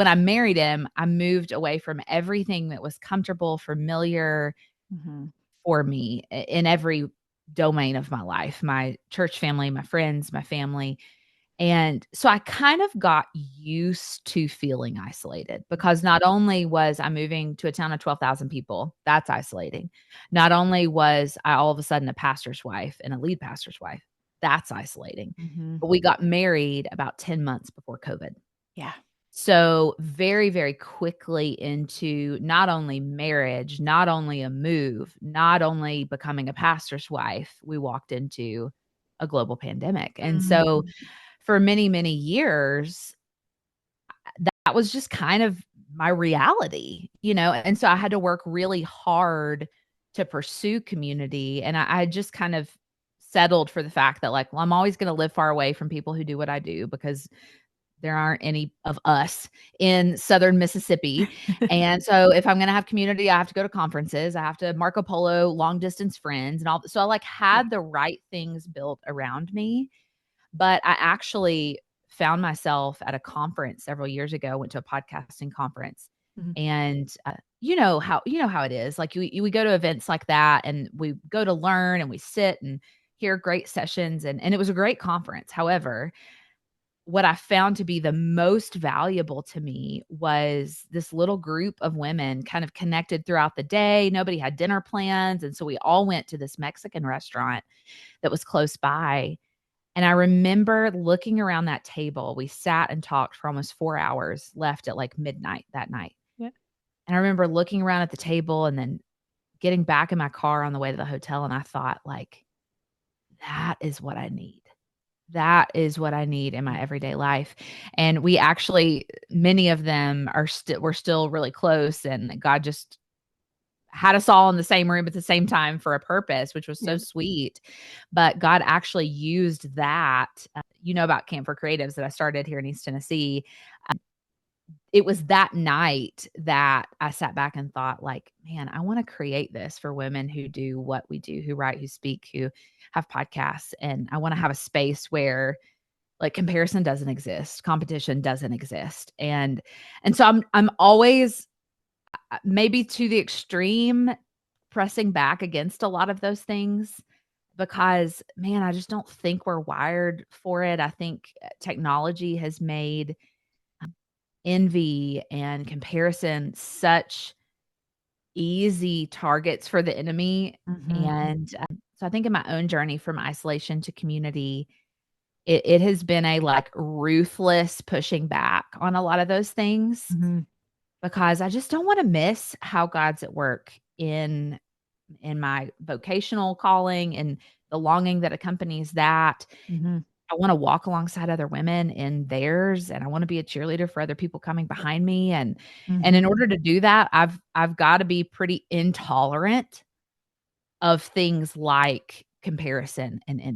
when I married him, I moved away from everything that was comfortable, familiar Mhm. for me in every domain of my life, my church family, my friends, my family. And so I kind of got used to feeling isolated because not only was I moving to a town of 12,000 people, that's isolating. Not only was I all of a sudden a pastor's wife and a lead pastor's wife, that's isolating. Mhm. But we got married about 10 months before COVID. Yeah. So very, very quickly into not only marriage, not only a move, not only becoming a pastor's wife, we walked into a global pandemic. And so Mhm. for many, many years, that was just kind of my reality, and so I had to work really hard to pursue community. And I just kind of settled for the fact that, like, well, I'm always going to live far away from people who do what I do because there aren't any of us in Southern Mississippi. And so if I'm going to have community, I have to go to conferences. I have to Marco Polo, long distance friends and all. So I like Yeah. had the right things built around me. But I actually found myself at a conference several years ago, went to a podcasting conference. Mhm. And you know how it is. Like we go to events like that and we go to learn and we sit and hear great sessions and it was a great conference. However, what I found to be the most valuable to me was this little group of women kind of connected throughout the day. Nobody had dinner plans. And so we all went to this Mexican restaurant that was close by. And I remember looking around that table. We sat and talked for almost 4 hours, left at like midnight that night. Yeah. And I remember looking around at the table and then getting back in my car on the way to the hotel. And I thought, like, that is what I need. That is what I need in my everyday life. And we actually, many of them we're still really close. And God just had us all in the same room at the same time for a purpose, which was so Yeah. sweet. But God actually used that, about Camp for Creatives that I started here in East Tennessee. It was that night that I sat back and thought, like, man, I want to create this for women who do what we do, who write, who speak, who have podcasts. And I want to have a space where like comparison doesn't exist, competition doesn't exist. And so I'm always maybe to the extreme pressing back against a lot of those things because, man, I just don't think we're wired for it. I think technology has made envy and comparison such easy targets for the enemy. Mhm. And so I think in my own journey from isolation to community, it has been a like ruthless pushing back on a lot of those things Mhm. because I just don't want to miss how God's at work in my vocational calling and the longing that accompanies that. Mhm. I want to walk alongside other women in theirs and I want to be a cheerleader for other people coming behind me and in Mhm. order to do that, I've got to be pretty intolerant of things like comparison and